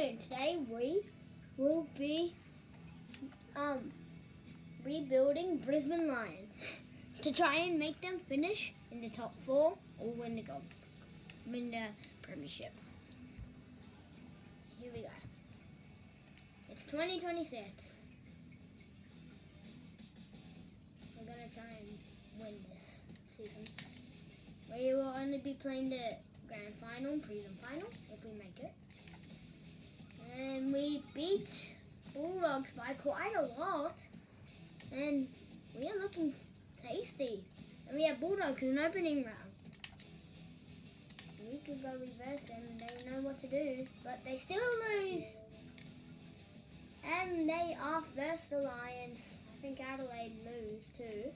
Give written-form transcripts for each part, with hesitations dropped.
afternoon. Today we will be rebuilding Brisbane Lions to try and make them finish in the top 4 or win the premiership. Here we go. It's 2026. We're gonna try and win this season. We will only be playing the grand final, prelim final, if we make it. And we beat Bulldogs by quite a lot. And we are looking tasty. And we have Bulldogs in an opening round. We could go reverse them and they know what to do. But they still lose. And they are first the Lions. I think Adelaide lose too.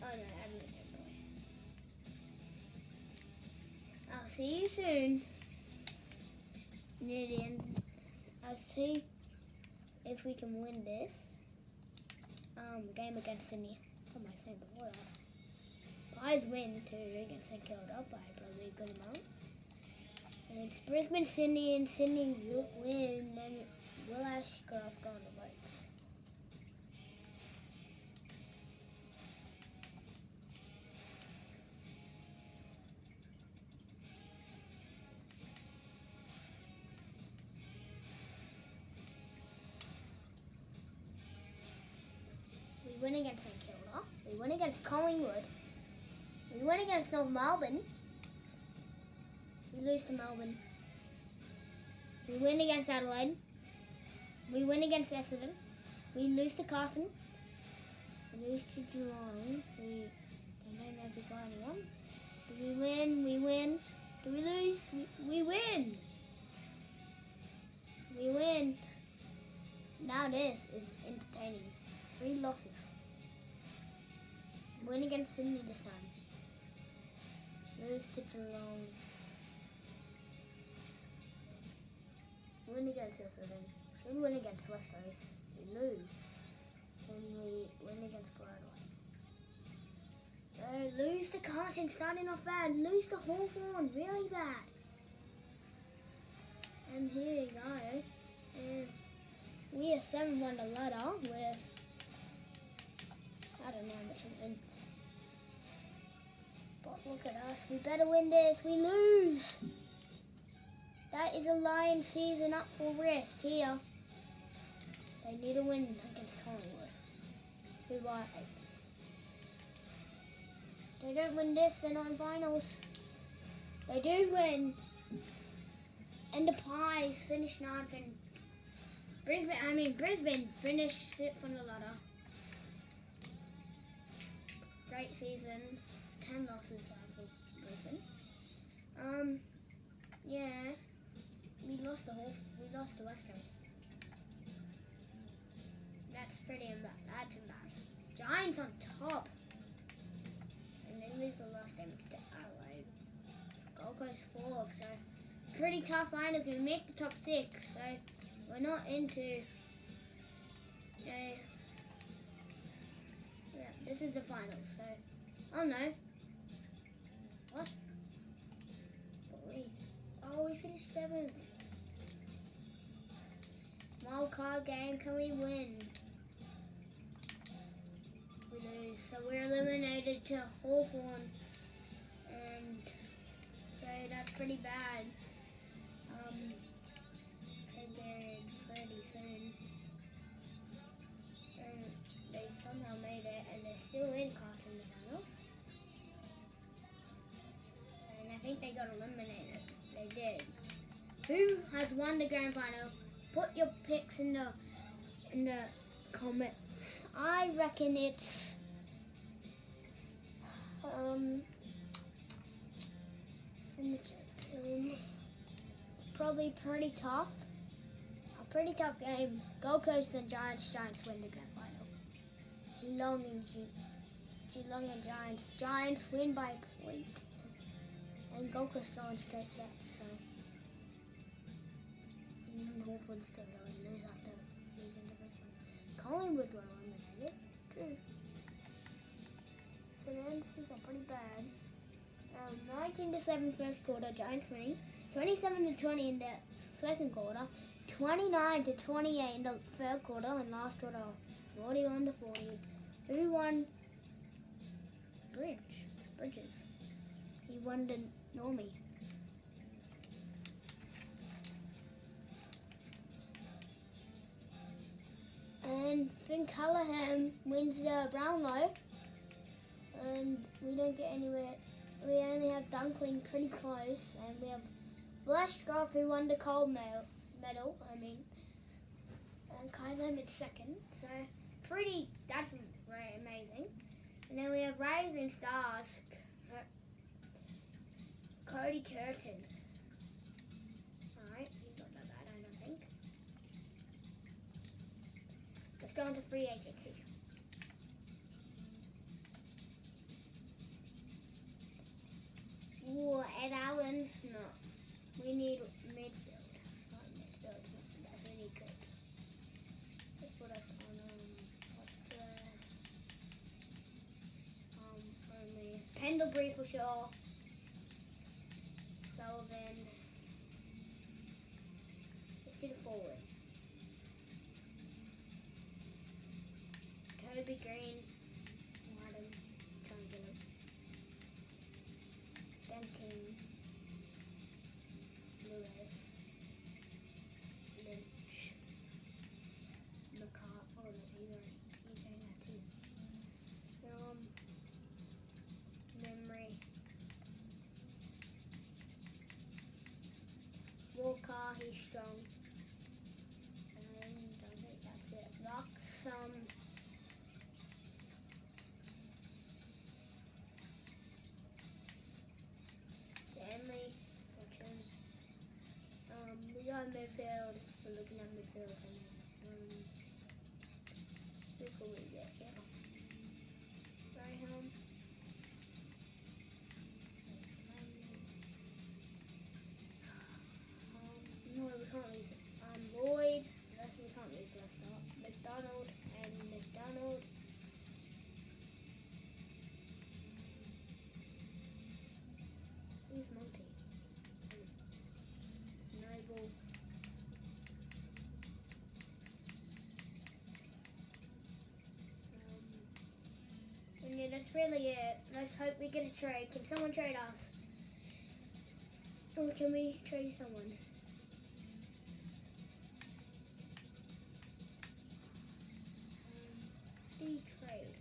Oh no, Adelaide didn't play. I'll see you soon. Near the end. I'll see if we can win this game against Sydney. What am I saying before that? Pies win too against St Kilda by probably a good amount. And it's Brisbane, Sydney, and Sydney will win, and we'll actually go on the votes. We win against St Kilda. We win against Collingwood. We win against North Melbourne. We lose to Melbourne. We win against Adelaide. We win against Essendon. We lose to Carlton. We lose to Geelong. I don't know if we got anyone. Do we win? We win. Do we lose? We win. We win. Now this is entertaining. 3 losses. Win against Sydney this time. Lose to Geelong. Win against Essendon. We win against West Coast. We lose. And we win against Bradley. Lose to Carlton, starting off bad. Lose to Hawthorn, really bad. And here you go. And we are 7 on the ladder with, I don't know how much we win. But look at us. We better win this. We lose. That is a Lions season up for risk here. They need a win against Collingwood, who are 8th. They don't win this, they're not in finals. They do win. And the Pies finish 9th, and Brisbane finished 6th on the ladder. Great season. 10 losses for Brisbane. Yeah. We lost to West Coast. That's that's embarrassing. Giants on top. And they lose the last game to Adelaide. Gold Coast 4th, so pretty tough finals. We make the top 6, so we're not into yeah, this is the finals, so oh no. What? We finished 7th. Wild card game, can we win? We lose, so we're eliminated to Hawthorn, and so that's pretty bad. They're pretty soon, and they somehow made it, and they're still in Carlton finals, and I think they got eliminated. They did. Who has won the grand final? Put your picks in the comments. I reckon it's it's probably pretty tough. A pretty tough game. Gold Coast and Giants. Giants win the grand final. Geelong and Giants. Giants win by a point. And Gold Coast are on straight sets, so Hawthorn still lose after losing to Brisbane. Collingwood were eliminated too. So the NCs are pretty bad. 19-7 first quarter, Giants winning. 27-20 in the second quarter. 29-28 in the third quarter, and last quarter 41-40. Who won? Bridges. He won the Normie. And Finn Callahan wins the Brownlow, and we don't get anywhere. We only have Dunkling pretty close, and we have Blashkov who won the gold medal. And Kylo in second. So that's very amazing. And then we have Rising Stars, Cody Curtin. Alright, he's not that bad, I don't think. Let's go into free agency. Ooh, Ed Allen? No. We need midfield. Not midfield, that's really good. Let's put us on only Pendlebury for sure. Sullivan. Let's get a forward. Toby Green. Martin. Trying to get him. Ben King. Lewis. Lynch. McCart. Oh no, he's going that too. Memory. Walker, he's strong. And I think that's it. Locks, Stanley, Fortune. We got midfield. We're looking at midfield. Who can we get here? Graham. No, we can't lose it. Lloyd. We can't lose Leicester. McDonald and McDonald. Who's Monty? Noble. And yeah, that's really it. Let's hope we get a trade. Can someone trade us? Or can we trade someone? Trade.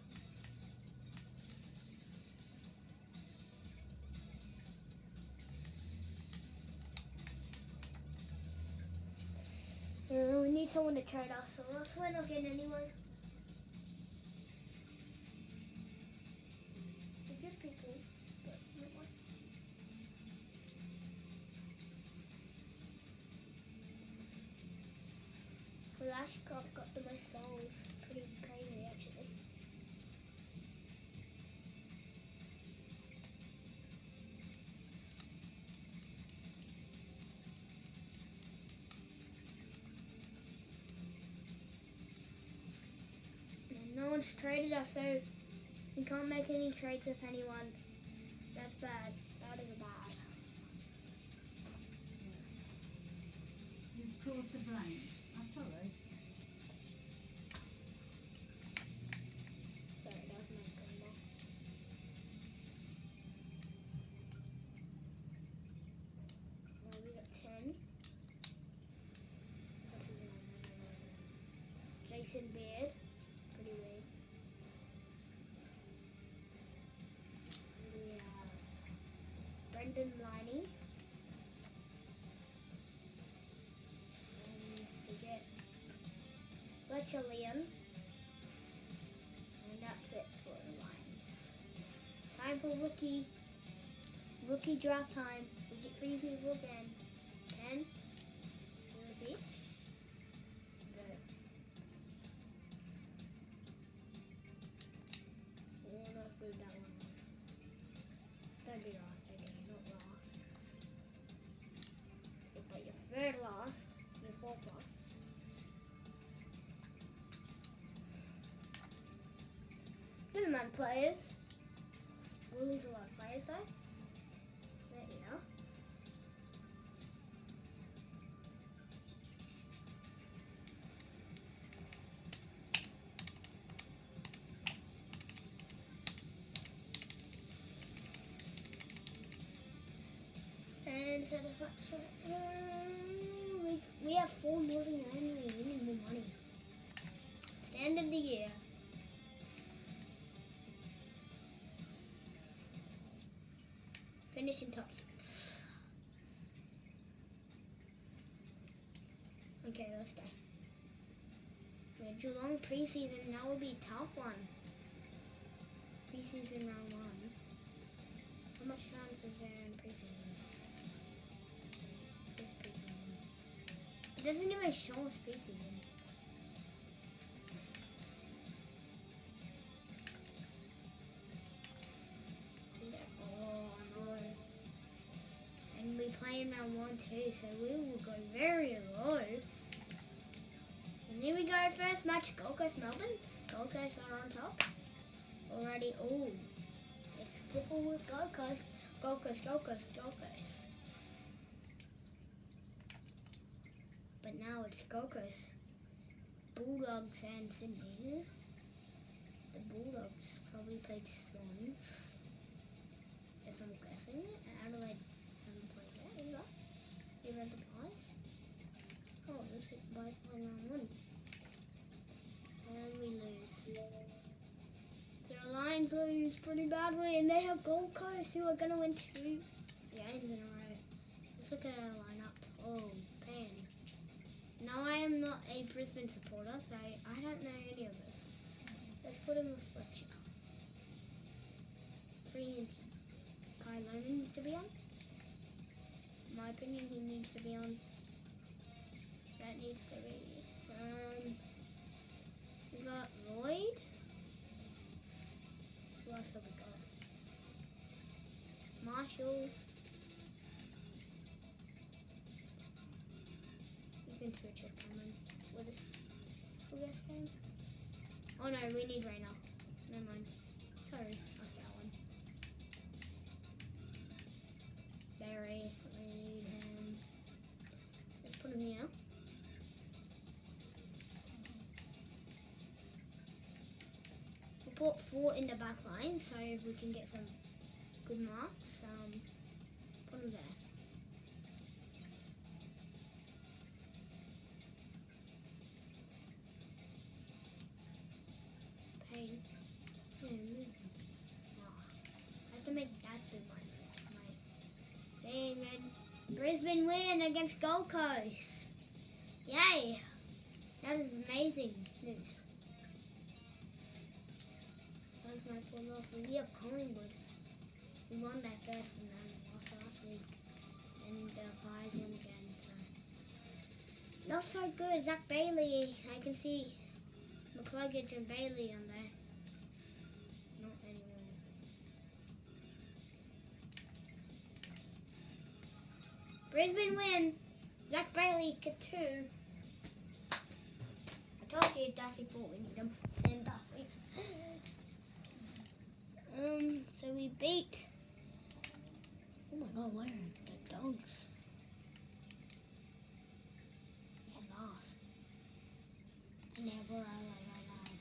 We need someone to trade us, so else we're not getting anyone. They're good people, but not much. Velasquez got the most goals. Pretty crazy, actually. And no one's traded us, so we can't make any trades with anyone. That's bad. That is bad. You've caused a blank. I'm sorry. Sorry, that was my grandma. Well, we got 10. Jason Beard. Pretty weird. We have Brendan Liney. We get Fletcher Liam. And that's it for the Lions. Time for rookie draft time. We get 3 people again. 10. Who is he? Good. We'll not do that one. Don't be lost again, not lost. But your third lost, your fourth lost. Never mind players. We'll lose a lot of players though. and satisfaction. We have 4 million only. We need more money. It's the end of the year. Finishing top 6. Okay, let's go. We're Geelong preseason. That would be a tough one. Preseason round 1. How much chance is there in preseason? This preseason. It doesn't even show us preseason. Oh no. And we play in round 1 too, so we will go very low. And here we go, first match, Gold Coast Melbourne. Gold Coast are on top. Already, oh. It's football with Gold Coast. Gold Coast, Gold Coast, Gold Coast. But now it's Gold Coast. Bulldogs and Sydney. The Bulldogs probably played Swans. If I'm guessing. Adelaide haven't played yet, is that? You read the Pies? Oh, let's get the Pies playing round 1. And we lose. So the Lions lose pretty badly, and they have Gold Coast who are going to win 2 games in a row. Let's look at our lineup. Oh, pain. Now I am not a Brisbane supporter, so I don't know any of this. Let's put him with Fletcher. 3 Kai Loman needs to be on. In my opinion, he needs to be on. That needs to be. We got Lloyd. Who else have we got? Marshall. You can switch it, Cameron. What is who gets game? Oh no, we need Rayner. Never mind. Sorry, that's that one. Barry, we need him. Let's put him here. We'll put 4 in the back line so we can get some good marks. Put him there. Pain. I have to make that be my thing. And Brisbane win against Gold Coast. Yay! That is amazing news. Sounds like we're off. We have Collingwood. We won that first and then lost last week. And the Pies won again. So not so good. Zach Bailey. I can see McCluggage and Bailey on there. Not anymore. Brisbane win. Zach Bailey get 2. I told you Darcy 4 we need them. Same Darcy's. So we beat. Oh my god, where are the dogs? They're lost. Never alive.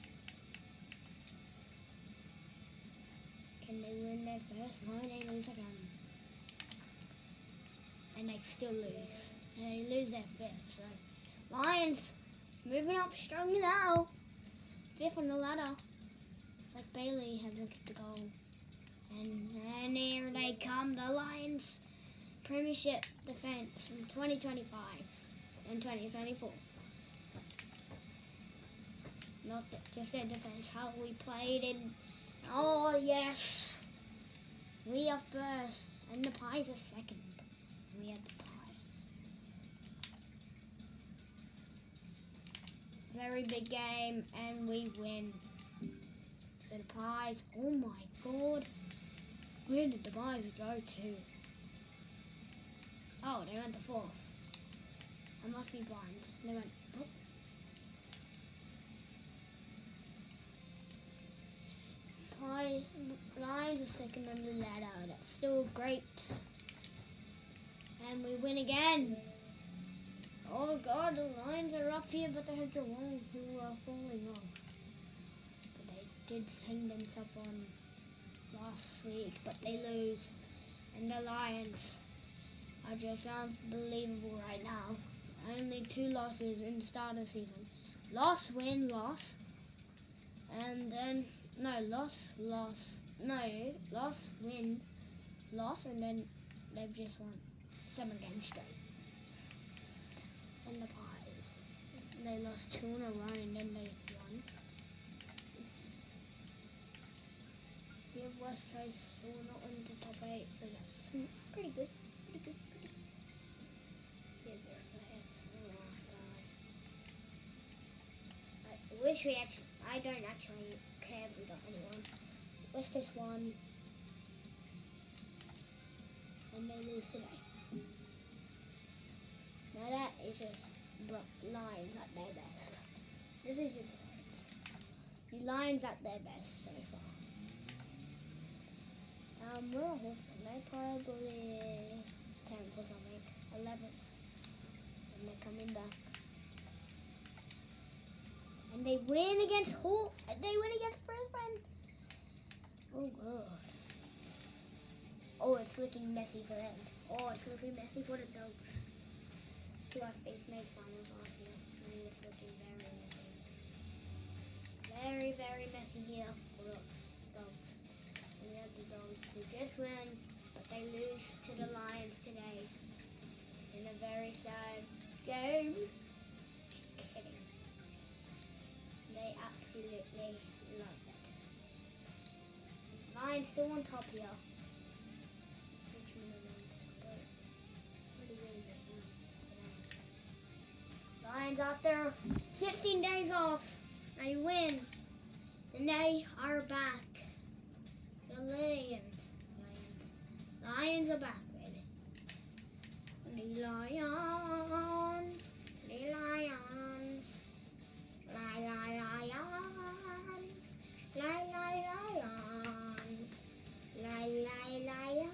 Can they win their first? No, they lose again. And they still lose. And they lose their 5th. So Lions moving up strong now. 5th on the ladder. It's like Bailey hasn't kicked a goal. And here they come, the Lions Premiership defence from 2025 and 2024. Not just their defence, how we played in. Oh yes, we are first, and the Pies are second. We had the Pies. Very big game, and we win. So the Pies. Oh my god, where did the Pies go to? Oh, they went to 4th. I must be blind. They went. Oh. Lions are second on the ladder. That's still great. And we win again. Oh god, the Lions are up here, but they have Geelong who are falling off. But they did hang themselves on last week, but they lose. And the Lions are just unbelievable right now. Only 2 losses in the start of the season. Loss, win, loss. And then, no, loss, win, loss, and then they've just won 7 games straight. And the Pies, they lost 2 in a row and then they won. We have West Coast, who are not in the top 8, so that's pretty good. Here's their players. Oh my god. I wish I don't actually care if we got anyone. West Coast won. And they lose today. Now that is just Lions at their best. This is just the Lions at their best so far. We're a Hawthorn. They're probably 10th or something, 11th, and they're coming back. And they win against Brisbane. Oh god. Oh, it's looking messy for them. Oh, it's looking messy for the Dogs. Who I face made finals last year. And it's looking very messy. Very, very messy here for the Dogs. And we have the Dogs who just win, but they lose to the Lions today. In a very sad game. Just kidding. They absolutely love it. Lions still on top here. Lions after 16 days off, they win. And they are back. The Lions are back, baby. The Lions. Lions.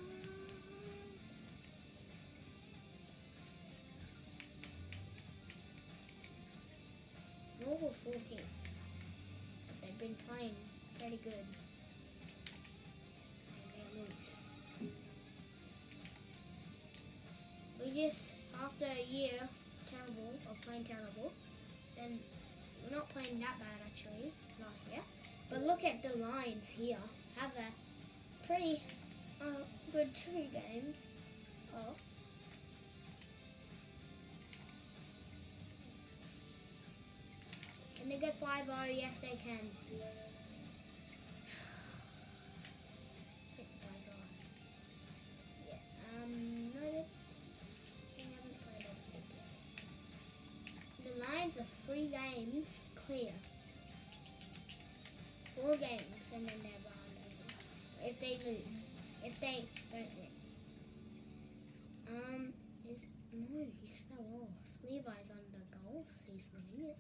Over 14th. They've been playing pretty good. And they lose. We just, after a year, playing terrible, and we're not playing that bad actually, last year. But look at the Lions here. Have a pretty good 2 games off. Can they go 5-0? Yes, they can. Yeah. No, they haven't played it. The Lions are 3 games clear. 4 games, and then they're behind. If they lose, if they don't win. No, he's fell off. Levi's on the goals. He's winning it.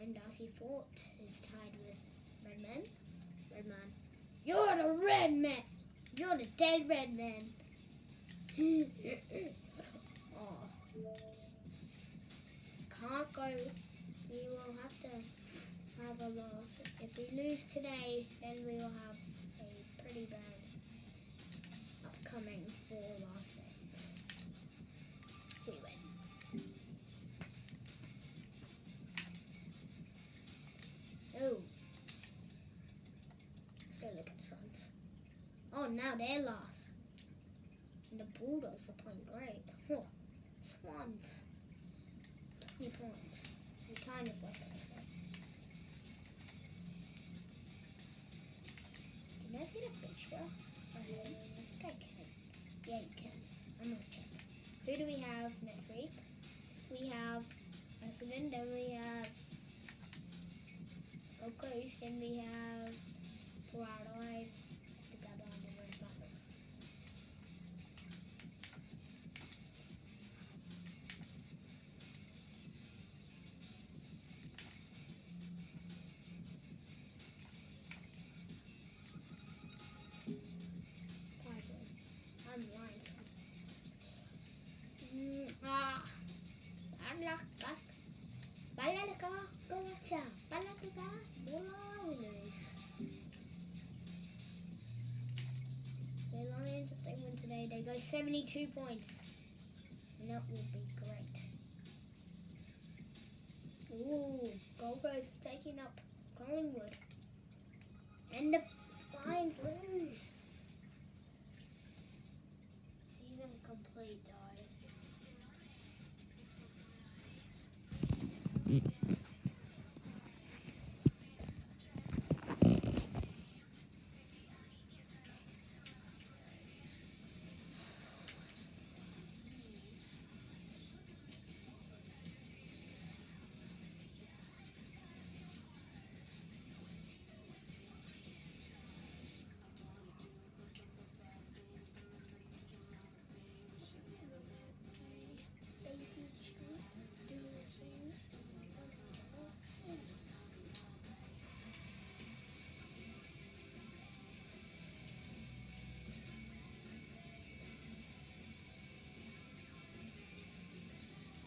And Darcy Fort is tied with Redman. Redman. You're the red man! You're the dead red man! Oh. Can't go. We will have to have a loss. If we lose today, then we will have a pretty bad upcoming 4 last games. We win. Oh. Let's go look at the Suns. Oh, now they're lost. And the Bulldogs are playing great. Oh, Swans. 20 points. We kind of West Coast. Can I see the fixture? I think I can. Yeah, you can. I'm going to check. Who do we have next week? We have Essendon, then we have Gold Coast, then we have Port Adelaide, the Gabba, and the Red Buffaloes. I'm lying. We lose. The Lions, if they win today, they go 72 points. it will be great. Ooh, Gold Coast taking up Collingwood. And the Lions lose. Season complete, guys.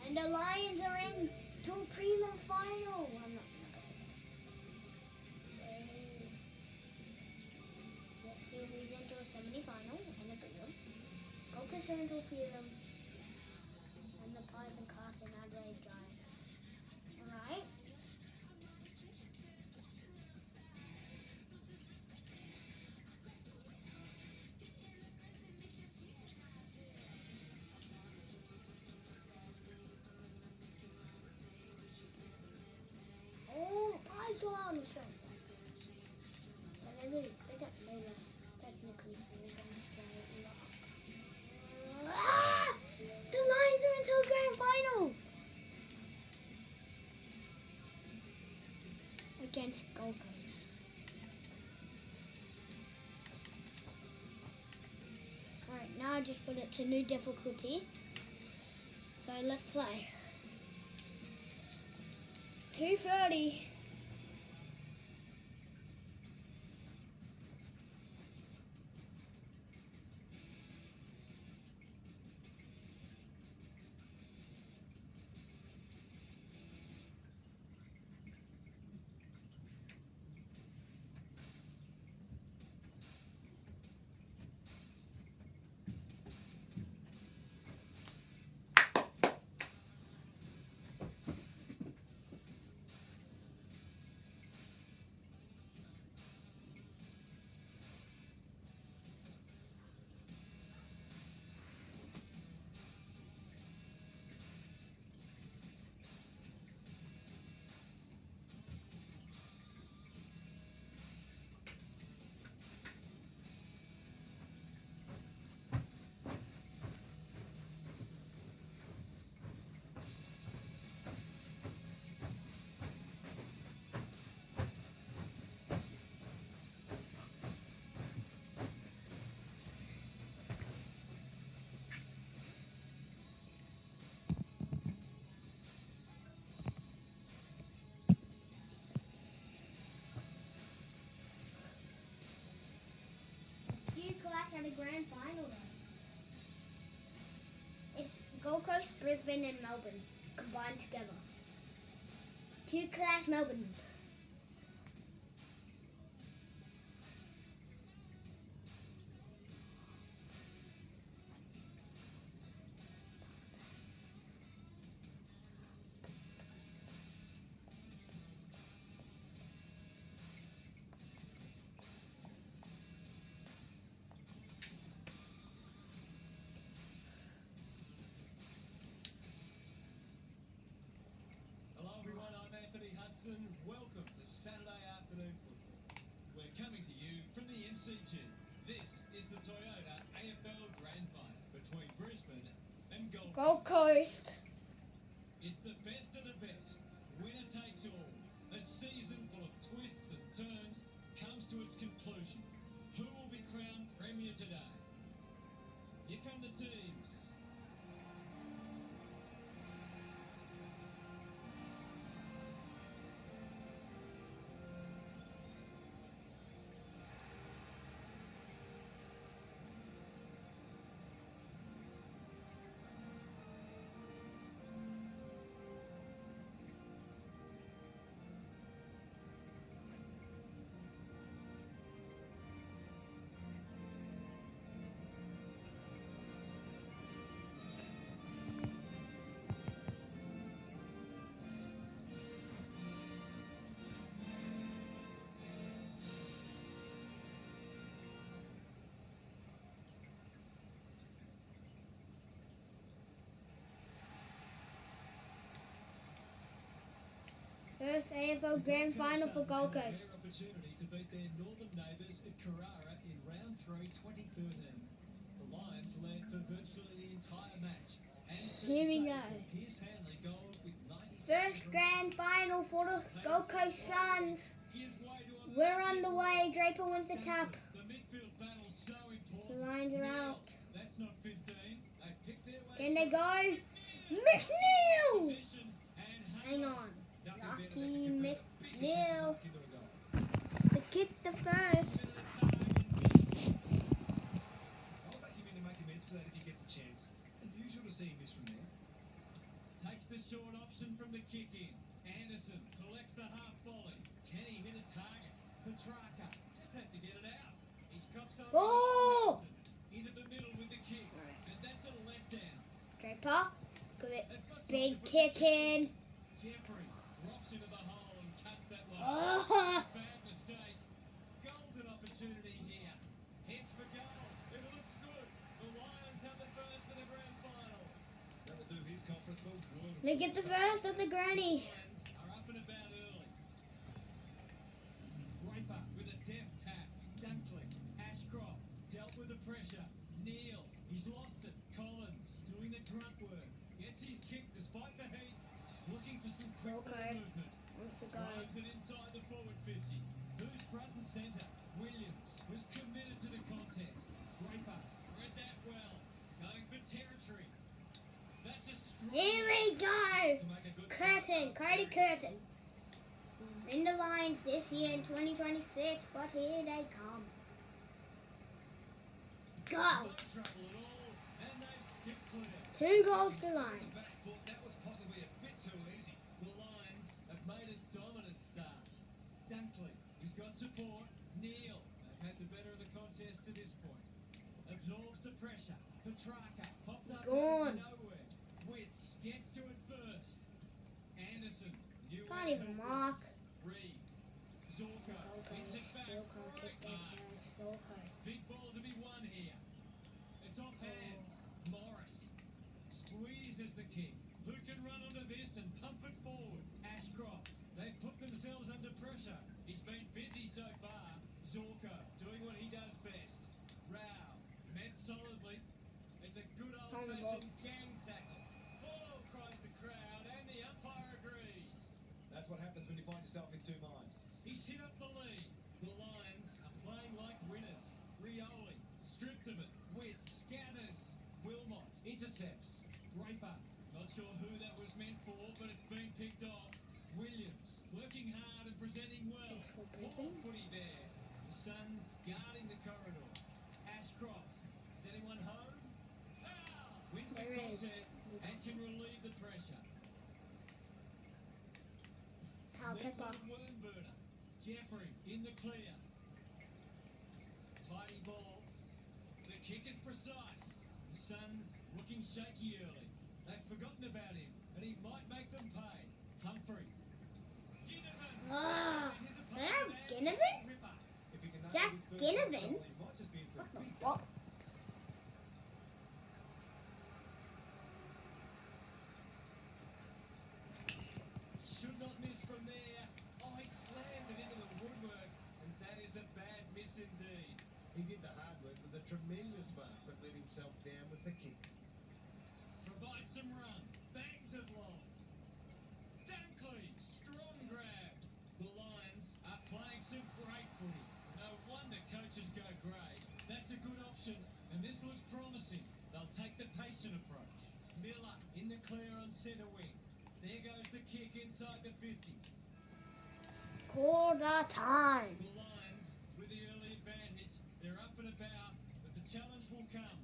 And the Lions are in to a prelim final. I'm not gonna go. So, let's see if we get into a semi-final and a prelim. Gold Coast are into a prelim. And the Pies and Carson Adelaide Giants. Alright. Oh, Pies go out in the straight sets. So they lose. They lost technically, so they're going straight up. Ah! The Lions are into a grand final! Against Gold Coast. Alright, now I just put it to new difficulty. So let's play. 2:30. At a grand final though. It's Gold Coast, Brisbane and Melbourne combined together. Q Clash Melbourne. Welcome to Saturday afternoon football. We're coming to you from the MCG. This is the Toyota AFL Grand Final between Brisbane and Gold Coast. It's the best of the best. Winner takes all. A season full of twists and turns comes to its conclusion. Who will be crowned Premier today? Here come the teams. First AFL Grand Final for Gold Coast. Their opportunity to beat their northern neighbours at Carrara in round 3, 2013. The Lions led for virtually the entire match. And Here we go. Here's Hanley goals with 90. First Grand Final for the Gold Coast Suns. We're on the way. Draper wins the tap. The midfield battle's so important. The Lions are out. That's not 15. They picked their way. Can they go? McNeil! Position and Hang on. Lucky McNeil into a goal. to kick the first. I'll back him in to make amends for that if he gets a chance. Unusual to see him miss from there. Takes the short option from the kick in. Anderson collects the half volley. Can he hit a target? Petrarca just had to get it out. He's cops up. Oh! Into the middle with the kick. And that's a letdown. Draper. Good. They've got Big something kick in. Jeffrey drops into the hole and cuts that one. Oh! Bad mistake. Golden opportunity here. Heads for goal. It looks good. The Lions have the first in the grand final. That'll do his conference well. Good. They get the first of the granny. Lions are up and about early. Draper with a deft tap. Dunkley. Ashcroft dealt with the pressure. Neal. He's lost it. Collins doing the grunt work. Gets his kick despite the heat. Looking for some quick Okay. movement. Wants to go. Drives it inside the forward 50. Who's front and centre? Williams was committed to the contest. Draper read that well. Going for territory. That's a strong Here we go. to make a good Curtin. Cody Curtin. In the Lions this year in 2026, but here they come. Go. No trouble at all. And they've skipped clear. 2 goals to Lions. Back foot, that was possibly a bit too easy. The Lions have made a dominant start. Dunkley, who's got support. Neal, they've had the better of the contest to this point. Absorbs the pressure. Petrarca popped up gone. out of nowhere. Witts gets to it first. Anderson, new Can't even mark. Reed, Zorko, hits it back. Still can't kick Great this mark. nice. Okay. Big ball to be won here. It's off hands. Morris squeezes the kick. Who can run onto this and pump it forward? Ashcroft. They've put themselves under pressure. He's been busy so far. Zorko doing what he does best. Rao met solidly. It's a good old-fashioned gang tackle. Oh, cries the crowd, and the umpire agrees. That's what happens when you find yourself in two minds. He's hit up the lead. The Lions are playing like winners. Rioli stripped of it. Witts scatters. Wilmot intercepts. Draper. Not sure who that was meant for, but it's been picked off. Williams working hard and presenting well. For Poor Brisbane. footy there. The Suns guarding the corridor. Ashcroft. Is anyone home? Foul! Wins the There is. contest and can relieve the pressure. Pal Pepper. Wormburner. Jeffrey in the clear. Tidy ball. The kick is precise. The Suns looking shaky early. They've forgotten about him, and he might make them pay. Humphrey. Ginnivan. Ah, His opponent that and Ginnivan? Ripper. If he can nail Jack his first Ginnivan? goal, he might just be in for a What the big fuck? Should not miss from there. Oh, he slammed it into the woodwork, and that is a bad miss indeed. He did the hard work with a tremendous mark, but let himself down with the kick. Provides some run. Bangs it long. Dunkley, strong grab. The Lions are playing some great footy. No wonder coaches go grey. That's a good option, and this looks promising. They'll take the patient approach. Miller in the clear on centre wing. There goes the kick inside the 50. Quarter time. The Lions with the early advantage. They're up and about, but the challenge will come.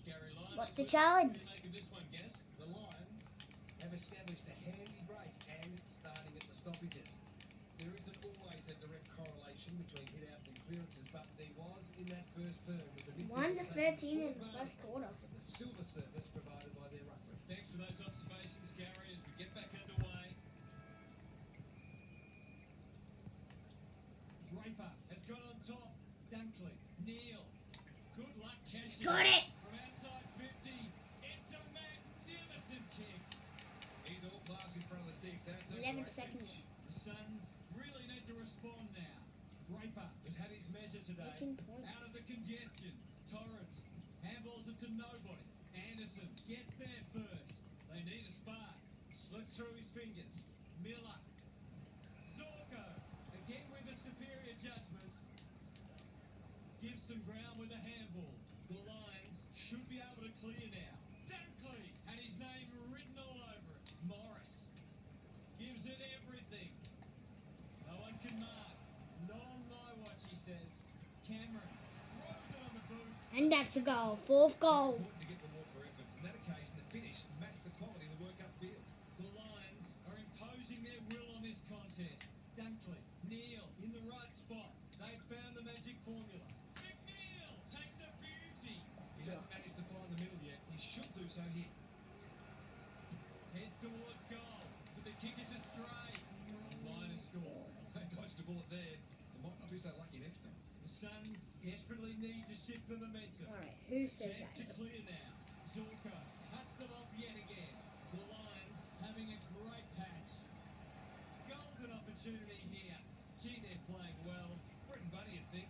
Gary Lyon. What's the challenge? What do you make of this one, Guess? The Lions have established a handy break and it's starting at the stoppages. There isn't always a direct correlation between hit-outs and clearances, but there was in that first term with the 1 to 13 in the first quarter. and the silver surface provided by their ruckman. Thanks for those observations, Gary, as we get back underway. Draper has got on top. Dunkley, Neal. Good luck catching. Got it. From outside 50. It's a magnificent kick. He's all class in front of the sticks. That's a second. The Suns really need to respond now. Draper has had his measure today. 18 points. Out of the congestion. Torrance handballs it to nobody. Anderson gets there first. They need a spark. Slips through his fingers. Miller. Zorko. Again with the superior judgment. Gives some ground with a handball. The Lions should be able to clear now. Dunkley had his name written all over it. Morris gives it everything. No one can mark. Not on my watch, he says. Cameron throws it on the boot. And that's a goal. Fourth goal. Important to get the more for effort. On that occasion, the finish matched the quality of the work upfield. The Lions are imposing their will on this contest. Dunkley, Neal in the right spot. They've found the magic formula. McNeil takes a beauty. He hasn't managed to find the middle yet. He should do so here. Heads towards goal, but the kick is astray. Minor score. They dodged a bullet there. They might not be so lucky next time. The Suns desperately need to shift the momentum. Alright, who says Chance to that? clear now. Zorko cuts them off yet again. The Lions having a great patch. Golden opportunity here. Gee, they're playing well. Brett and Bunny, you'd think.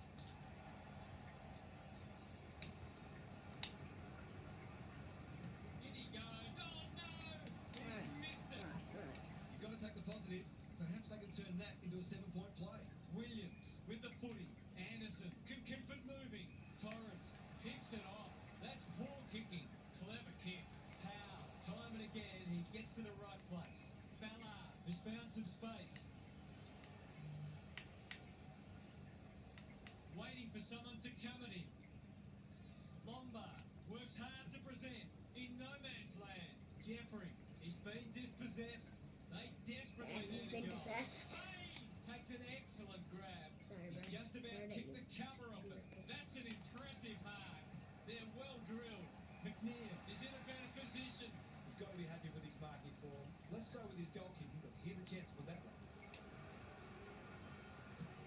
In he goes. Oh no! He's missed it. You've got to take the positive. Perhaps they can turn that into a 7-point play. Williams with the footy. Anderson can keep it moving. Torrance picks it off. That's poor kicking. Clever kick. Howe, time and again, he gets to the right place. Ballard has found some space. Waiting for someone to come at him. Lombard works hard to present. In no man's land. Jeffrey, he's been dispossessed. They desperately Yeah, he's need a been goal. possessed. Hey, takes an excellent grab. Sorry, He's bro. just about Sorry, kicked Nick. the cover off it. That's an impressive mark. They're well drilled. McNeil is in a better position. He's got to be happy with his marking form. Less so with his goal kicking, but here's a chance with that one.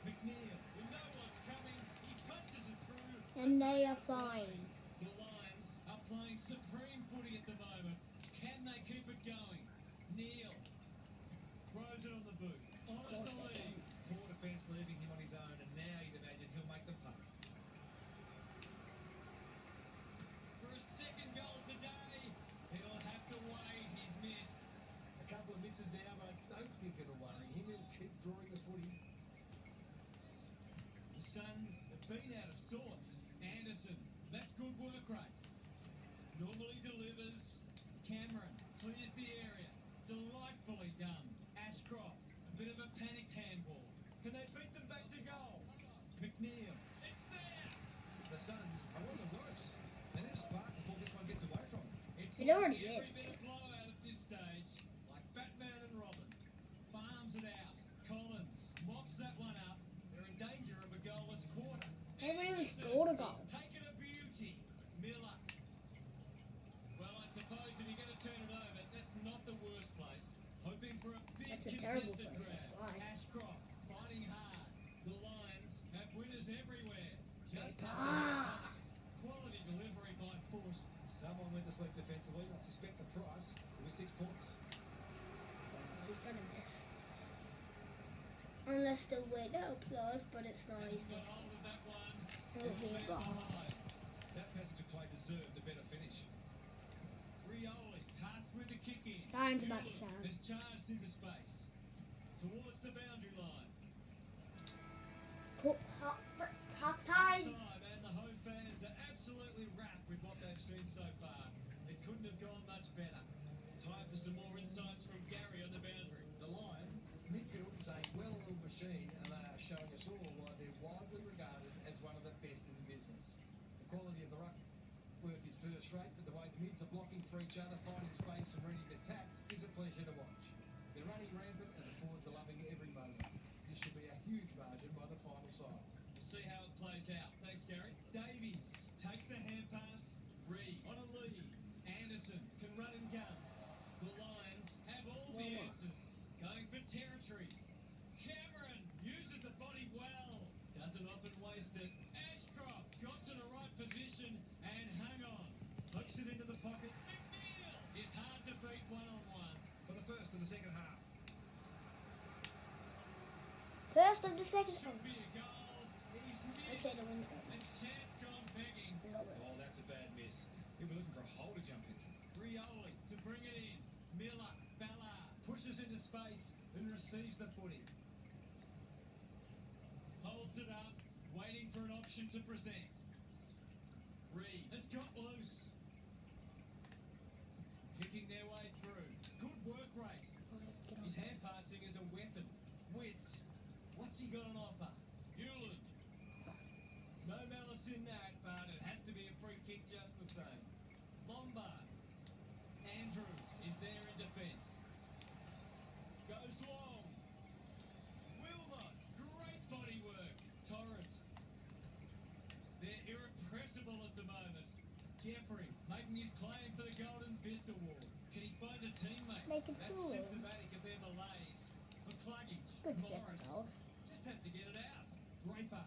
McNeil, you know what's coming. He punches it through. And they are flying. The Lions are playing supreme footy at the moment. Can they keep it going? Neil throws it on the boot. Honest course to they lead. Poor defence leaving him on his own, and now you'd imagine he'll make them pay. For a second goal today, he'll have to wait. He's missed. A couple of misses now, but I don't think it'll worry him. He'll keep drawing the footy. The Suns have been out of sorts. Anderson, that's good work rate. Normally delivers. Cameron clears the area. Delightfully done. Ashcroft, a bit of a panicked handball. Can they beat them back to goal? McNeil, it's there. The Suns are on the ropes. They need a spark before this one gets away from them. It's It already every is. bit of blowout at this stage, like Batman and Robin. Farms it out. Collins mops that one up. They're in danger of a goalless quarter. They really Anderson scored a goal. is taking a beauty. Miller. Well, I suppose if you're going to turn it over, that's not the worst place. Hoping for a big That's a terrible contested place, that's grab. why. Ashcroft fighting hard. The Lions have winners everywhere. Just Ah. quality delivery by Force. Someone went to sleep defensively. I suspect the price will be 6 points. He's gonna miss. Unless the winner applause, but it's not. He's Got missing. hold of that one. It'll be a goal. That passage of play deserved a better finish. Rioli tasked with the kick in. Siren's about to Newland sound. has charged into space. Towards the boundary line. Half time. Time, and the home fans are absolutely wrapped with what they've seen so far. It couldn't have gone much better. Time for some more insights from Gary on the boundary. The line, midfield is a well-oiled machine, and they are showing us all why they're widely regarded as one of the best in the business. The quality of the ruck work is first rate, but the way the mids are blocking for each other, finding space and ready to tax is a pleasure to watch. They're running rampant and the forwards are loving every moment. This should be a huge margin by the final side. We'll see how it plays out. Thanks, Gary. Davies takes the hand pass. Reed on a lead. Anderson can run and gun. The Lions have all the answers. Going for territory. Cameron uses the body well. Doesn't often waste it. Ashcroft got to the right position and hung on. Hooks it into the pocket. McNeil is hard to beat one-on-one. For the first of the second half. first of the second. Should be a goal. He's missed. Okay, the wind's And chance gone begging. Oh, that's a bad miss. He was looking for a hole to jump into. Rioli to bring it in. Miller, Ballard pushes into space and receives the footy. Holds it up, waiting for an option to present. Reed has got loose. Kicking their way through. Good work rate. His hand passing is a weapon. Wits. What's he got on offer? Hewland. No malice in that, but it has to be a free kick just the same. Lombard. Andrews is there in defence. Goes long. Wilmot. Great body work. Torres. They're irrepressible at the moment. Jeffrey making his claim for the Golden Fist Award. Can he find a teammate? They can That's do it. symptomatic of their malaise. McCluggage. Good Morris. second goals. Just have to get it out. Draper.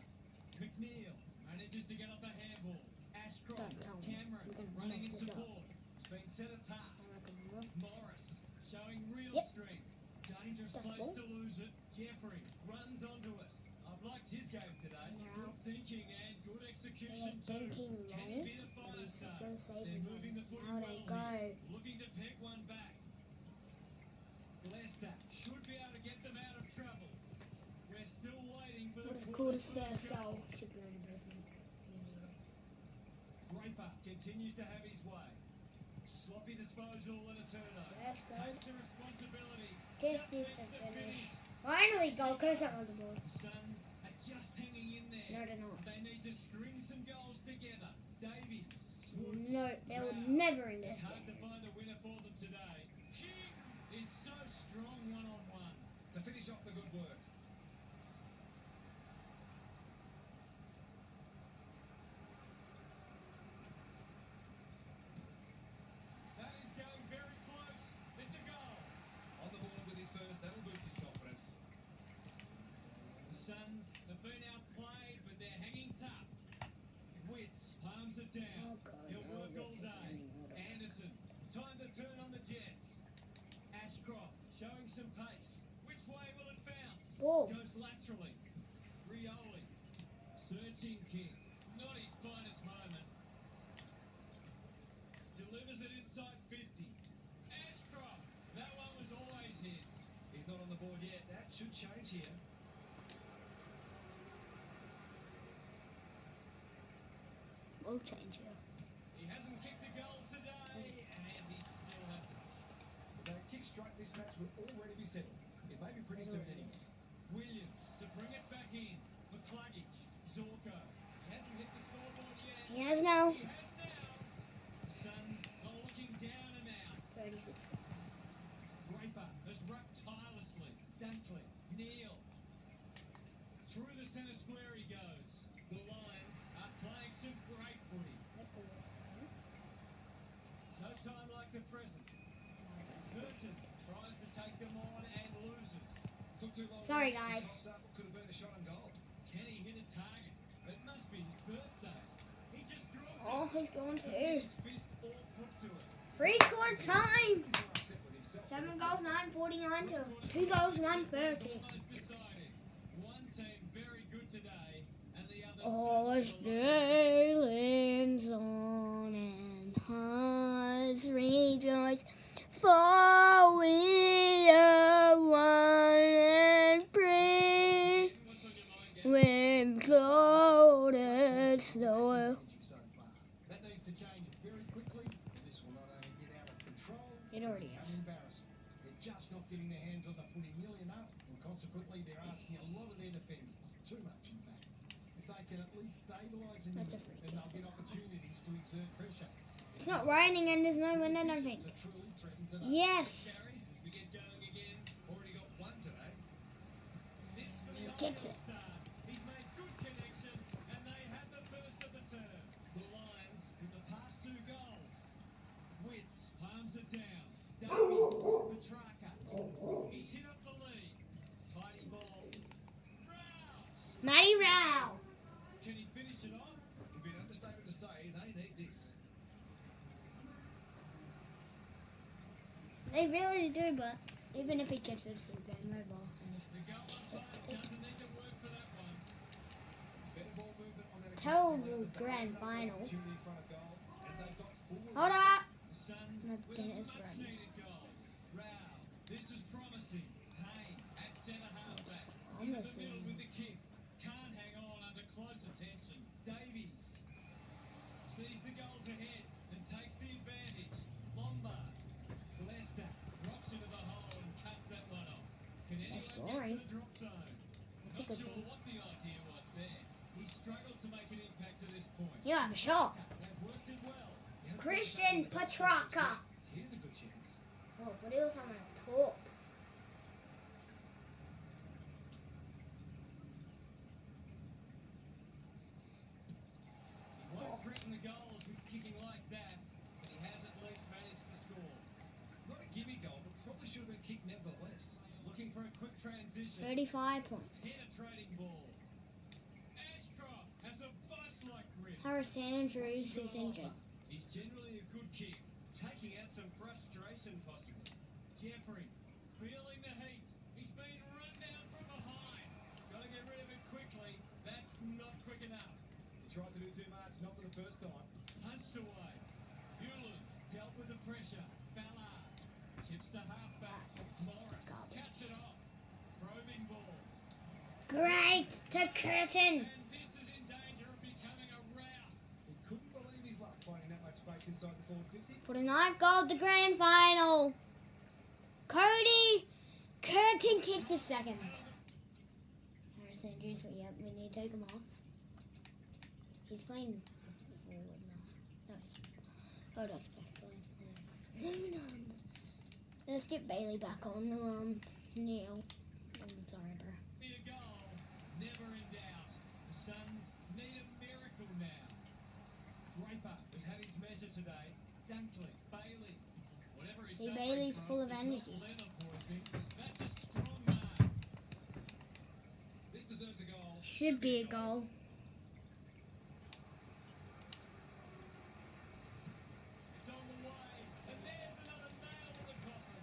McNeil manages to get up a handball. Ashcroft. Don't tell me. Cameron We're gonna running in mess this up. support. It's been set a task. I reckon we will. Morris showing real Yep. strength. Dangerous That's place ball. to lose it. Jeffrey runs onto it. I've liked his game today. Now. Good thinking and good execution They're too. thinking Can long, he be the but fire he's star? gonna save They're it. moving the footy How well they here. go. Looking to peg one back. Leicester should be able to get them out of trouble. We're still waiting for Would the have called his quarter's first goal. Should be on the Brisbane. Draper continues to have his way. Sloppy disposal and a turnover. Yes, go. Takes the responsibility. Just Just this needs to to finish. finish. Finally, goal. Cause I'm on the board. The Suns are just hanging in there. No, they're not. They need to string some goals together. Davies. No, they would Wow. never in this It's hard to game. find a winner for them today. King is so strong one-on-one. To finish off the good work. That is going very close. It's a goal. On the board with his first, that'll boost his confidence. The Suns have been outplayed, but they're hanging tough. Wits palms it down. Oh, God, He'll no, work they all can't day. anymore. Anderson, time to turn on the Jets. Ashcroft showing some pace. Which way will it bounce? Ball. Goes laterally. Rioli. Searching King. Not his finest moment. Delivers it inside 50. Ashcroft. That one was always his. He's not on the board yet. That should change here. We'll change it. He hasn't kicked a goal today, and he still hasn't. If they kick strike, this match will already be settled. It may be pretty soon anyway. Williams to bring it back in. McCluggage. Zorko. He hasn't hit the scoreboard yet. He has now. He has now. The Suns are looking down and out. 36 points. Draper has rucked tirelessly. Dunkley. Neal. Through the centre square he goes. The Lions are playing some great footy. No time like the present. Merton tries to take them on and loses. Took too long. Sorry, guys. Could have been a shot on goal. Can he hit a target? It must be his birthday. He just dropped Oh, it. he's going to. His fist all put to it. 3-quarter time. Upset with himself. 7 goals, 9:49 to 2 goals, 1:30. Almost decided. One team very good today, and the other. Oh, certainly Australians on and hearts rejoice, for we are one and free. What's on your mind, Gary? With clothed soil. So far. That needs to change very quickly. This will not only get out of control, It already become is. embarrassing. They're just not getting their hands on the footy nearly enough, and consequently they're asking a lot of their defenders. Too much, in fact. If they can at least stabilise in the That's a middle, free then they'll get opportunities to exert pressure. It's not raining and there's no wind, I don't think. To truly threaten today. Yes. Gary, as we get going again, already got one today. This for the He kicks it. Star. He's made good connection, and they have the first of the term. The Lions with the past 2 goals. Wits palms it down. Davies, Petrarca. He's hit up the lead. Tidy ball. Rouse. Matty Rao. Can he finish it off? It'd be an understatement to say they need this. They really do, but even if he gets it, it's game over. And it's The goal umpire doesn't need to work terrible grand final. Opportunity in front of goal, and they've got forward. Hold up! The Suns No, with dinner a is ready. much-needed goal. Rao, this is promising. Payne at centre half-back. Into the Promising. middle with the kick. Can't hang on under close attention. Davies sees the goals ahead and takes the advantage. Lombard. Leicester drops into the hole and cuts that one off. Can anyone get scoring. to the drop zone? That's a Not good sure thing. what the idea was there. He struggled to make an impact to this point. Yeah, I'm sure. They've worked it well. Christian Petrarca. Here's a good chance. Oh, what else I'm gonna talk? He won't threaten the goals with kicking like that, but he has at least managed to score. Not a gimme goal, but probably should have been kicked nevertheless. Looking for a quick transition. 35 points. Penetrating ball. Ashcroft has a vice-like grip. Harris Andrews is injured. He's generally a good kick, taking out some frustration possibly. Jeffrey, feeling the heat. He's been run down from behind. Got to get rid of it quickly. That's not quick enough. He tried to do too much, not for the first time. Punched away. Hewlin dealt with the pressure. Ballard chips to halfback. Morris cuts it off. Probing ball. Great to Curtin. And this is in danger of becoming a rout. He couldn't believe his luck finding that much space inside the forward 50. For the 9th goal of the grand final. Cody Curtin kicks the second. Harris Andrews, but yep, we need to take him off. He's playing forward now. No, hold us back. Let's get Bailey back on. Neil. I'm sorry, bro. Be a goal, never in doubt. The Suns need a miracle now. Draper has had his measure today. Dunkley, Bailey, whatever he's See, suffering Bailey's from, full of it's not energy. leather poisoning. That's a strong mark. This deserves a goal. Should be a goal. It's on the way, and there's another nail in the coffin.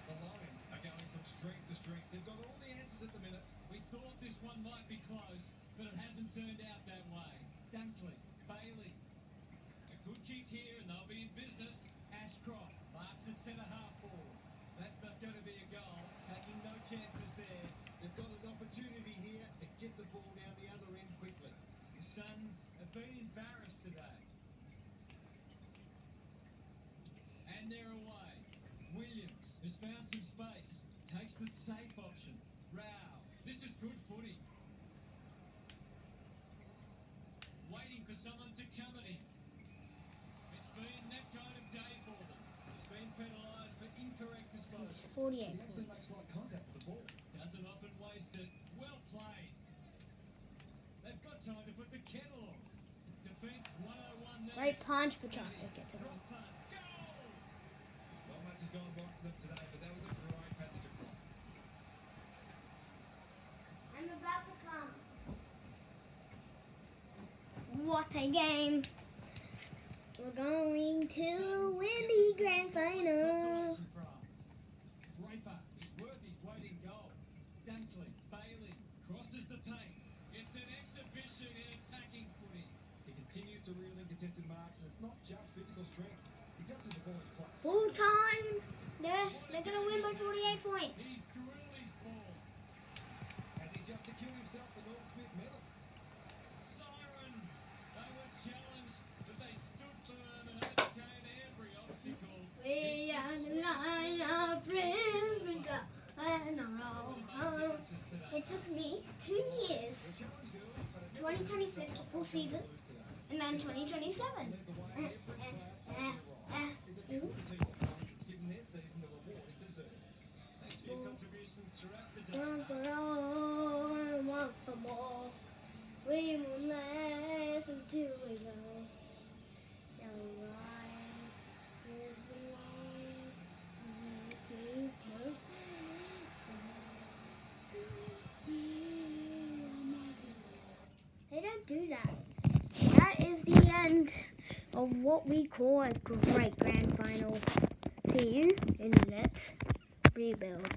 The Lions are going from strength to strength. They've got all the answers at the minute. We thought this one might be close, but it hasn't turned out that way. Dunkley, Bailey. A good kick here and they'll be in business. Ashcroft marks at centre half forward. That's not going to be a goal. Taking no chances there. They've got an opportunity here to get the ball down the other end quickly. The Suns have been embarrassed today. And they're away. Williams has found some space. Takes the safe option. Rao. This is good footy. Waiting for someone to come at him. It's been that kind of day for them. He's been penalised for incorrect disposal. It's 48 He actually points. makes light contact with the ball. Doesn't often waste it. Well played. They've got time to put the kettle on. Defence 101 there. Great punch, Petrarca gets it on. Drop punt. Goal! Not much has gone right for them today, but that was a great passage across. I'm about to come. What a game. We're going to win the grand final. Draper is worth his weight in gold. Dunkley, Bailey crosses the paint. It's an exhibition in attacking footy. He continues to reel in contested marks, and it's not just physical strength. He jumps the ball in place. Full time. They're going to win by 48 points. He's drilled his ball. Has he just secured himself the Norm Smith medal? Siren. They were challenged, but they stood firm and overcame every obstacle. We are the line of Brisbane. It took me 2 years, 2026 the full season, and then 2027. Given their season the reward it deserves. Thanks for your contributions throughout the day. Want for more. We will last until we go. Now we rise with the light and we keep moving. They don't do that. That is the end of what we call a great grand final. See you in the next rebuild.